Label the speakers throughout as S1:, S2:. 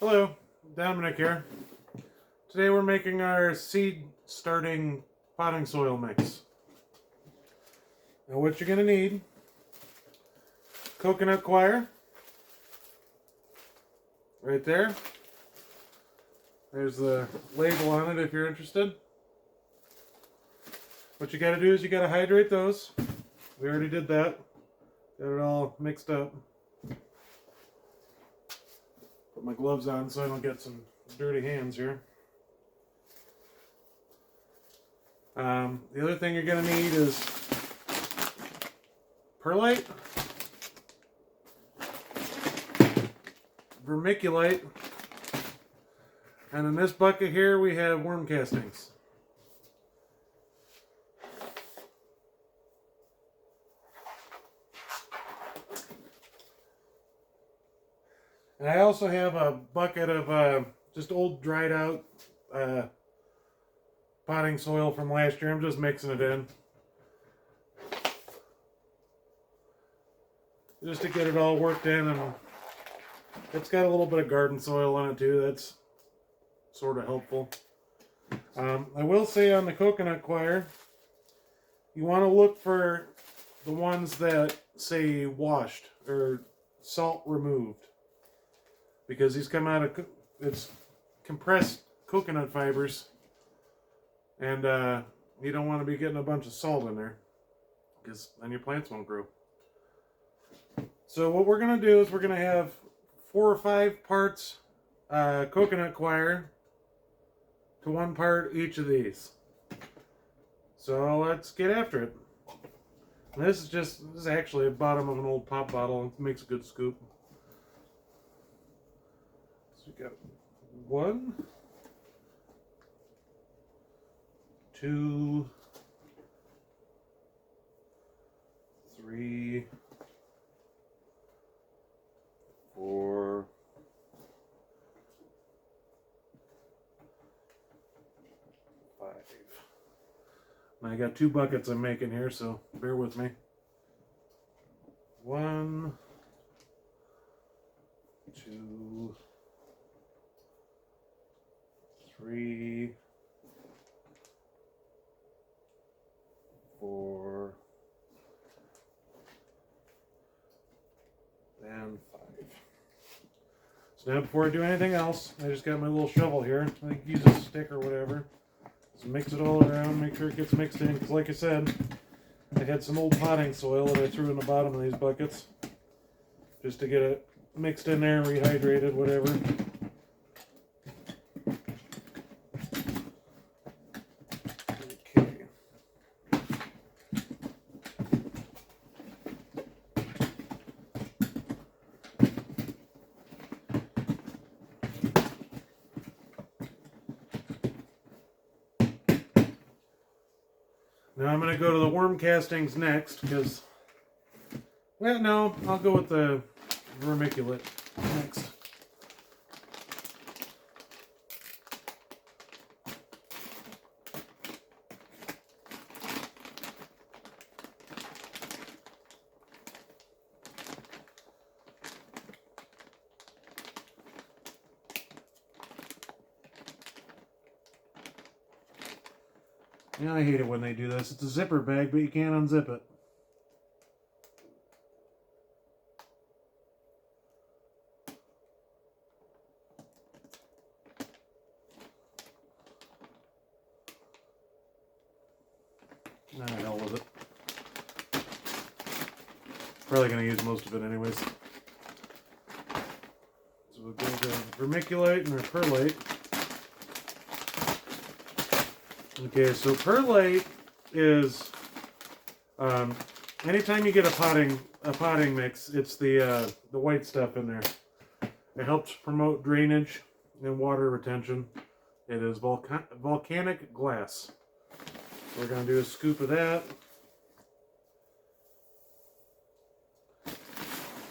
S1: Hello, Dominic here. Today we're making our seed starting potting soil mix. Now what you're going to need: coconut coir, right there. There's the label on it if you're interested. What you got to do is you got to hydrate those. We already did that. Got it all mixed up. Put my gloves on so I don't get some dirty hands here. The other thing you're going to need is perlite, vermiculite, and in this bucket here we have worm castings. And I also have a bucket of just old dried out potting soil from last year. I'm just mixing it in, just to get it all worked in, and it's got a little bit of garden soil on it too. That's sort of helpful. I will say on the coconut coir, you want to look for the ones that say washed or salt removed, because these come out of it's compressed coconut fibers, and you don't want to be getting a bunch of salt in there, because then your plants won't grow. So what we're going to do is we're going to have 4 or 5 parts coconut coir to 1 part each of these. So let's get after it. And this is actually the bottom of an old pop bottle. It makes a good scoop. So we got 1, 2, 3, 4, 5. And I got 2 buckets I'm making here, so bear with me. 1, 2, 3, 4, and 5. So now before I do anything else, I just got my little shovel here. I can use a stick or whatever. Just mix it all around, make sure it gets mixed in, because like I said, I had some old potting soil that I threw in the bottom of these buckets, just to get it mixed in there, rehydrated, whatever. Okay. Now I'm going to go to the worm castings next, because, well, no, I'll go with the vermiculite next. Yeah, I hate it when they do this. It's a zipper bag, but you can't unzip it. Nah, hell with it. Probably going to use most of it anyways. So we'll go to vermiculite and our perlite. Okay, so perlite is anytime you get a potting mix, it's the white stuff in there. It helps promote drainage and water retention. It is volcanic glass. So we're going to do a scoop of that.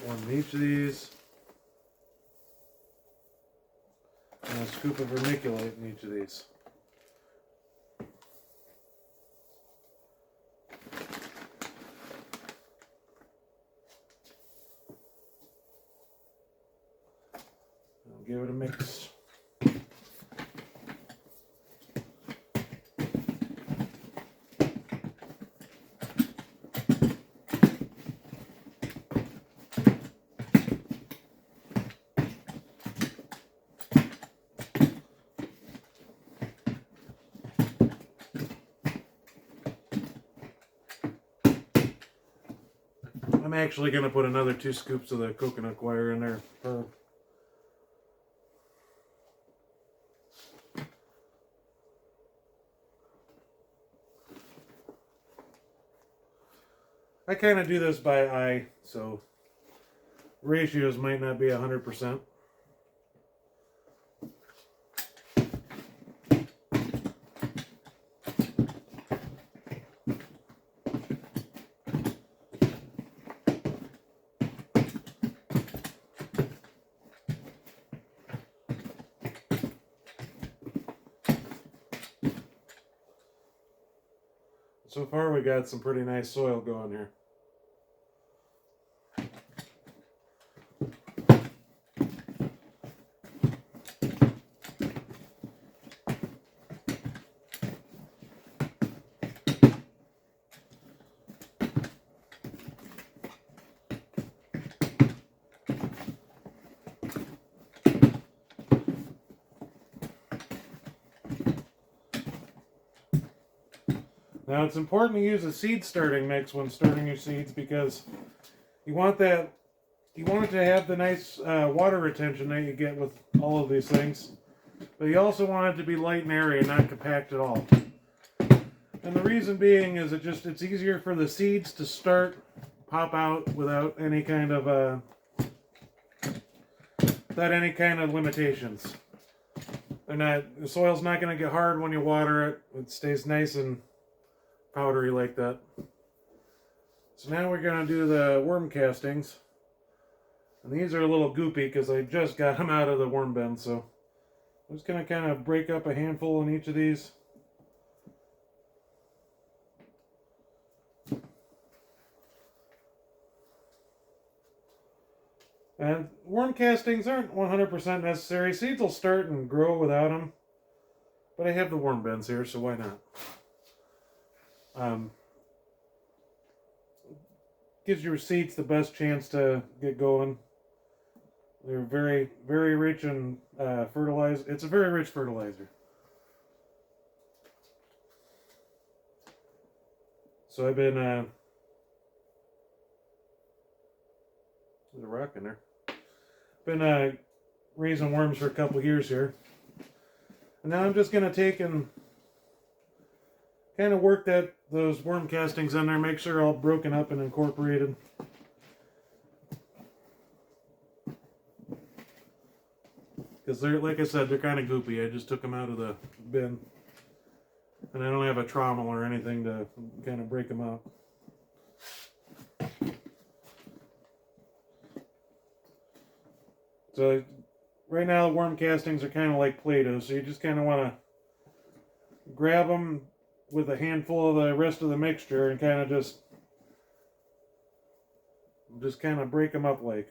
S1: 1 in each of these. And a scoop of vermiculite in each of these. give it a mix. I'm actually going to put another 2 scoops of the coconut coir in there. I kind of do this by eye, so ratios might not be 100%. So far we got some pretty nice soil going here. Now it's important to use a seed starting mix when starting your seeds because you want it to have the nice water retention that you get with all of these things, but you also want it to be light and airy and not compact at all. And the reason being is it's easier for the seeds to pop out without any kind of limitations. The soil's not going to get hard when you water it. It stays nice and powdery like that. So now we're going to do the worm castings. And these are a little goopy because I just got them out of the worm bin. So I'm just going to kind of break up a handful in each of these. And worm castings aren't 100% necessary. Seeds will start and grow without them. But I have the worm bins here, so why not? Gives your seeds the best chance to get going. They're very, very rich in fertilizer. It's a very rich fertilizer. So I've been there's a rock in there. Been raising worms for a couple years here, and now I'm just gonna take and kind of work those worm castings in there, make sure they're all broken up and incorporated. Because they're, like I said, they're kind of goopy. I just took them out of the bin. And I don't have a trommel or anything to kind of break them up. So right now the worm castings are kind of like Play-Doh, so you just kind of want to grab them with a handful of the rest of the mixture and kind of just kind of break them up like.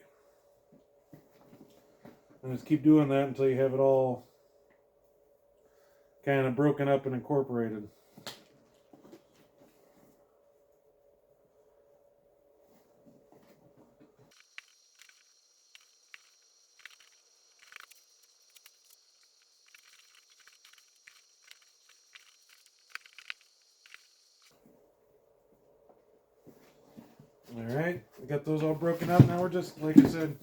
S1: And just keep doing that until you have it all kind of broken up and incorporated. Alright, we got those all broken up. Now we're just, like I said,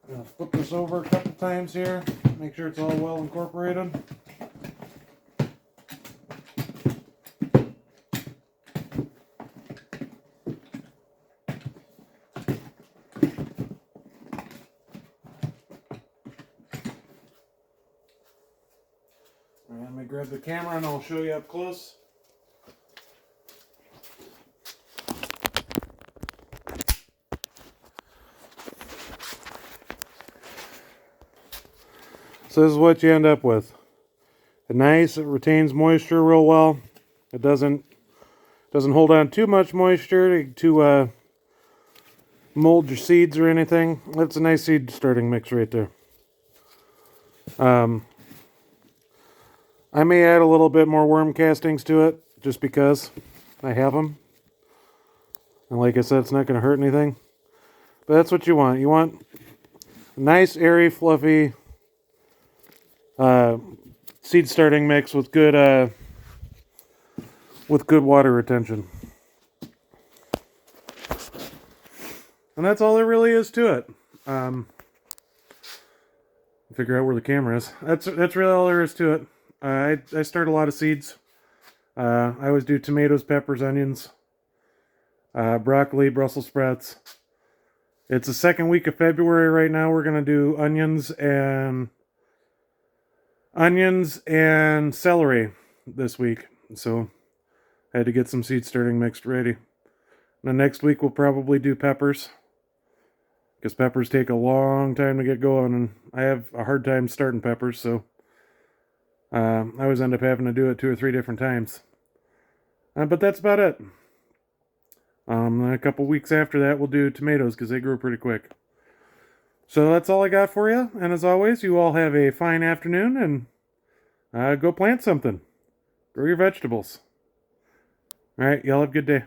S1: gonna flip this over a couple times here, make sure it's all well incorporated. Alright, let me grab the camera and I'll show you up close. So this is what you end up with. It retains moisture real well. It doesn't hold on too much moisture to mold your seeds or anything. That's a nice seed starting mix right there. I may add a little bit more worm castings to it just because I have them. And like I said, it's not going to hurt anything. But that's what you want. You want a nice, airy, fluffy seed starting mix with good water retention. And that's all there really is to it. Figure out where the camera is. That's really all there is to it. I start a lot of seeds. I always do tomatoes, peppers, onions, broccoli, Brussels sprouts. It's the second week of February right now. We're gonna do onions and celery this week. So I had to get some seed starting mixed ready. Now next week we'll probably do peppers, because peppers take a long time to get going, and I have a hard time starting peppers, so I always end up having to do it 2 or 3 different times. But that's about it. A couple weeks after that, we'll do tomatoes, because they grow pretty quick. So that's all I got for you. And as always, you all have a fine afternoon, and go plant something. Grow your vegetables. All right, y'all have a good day.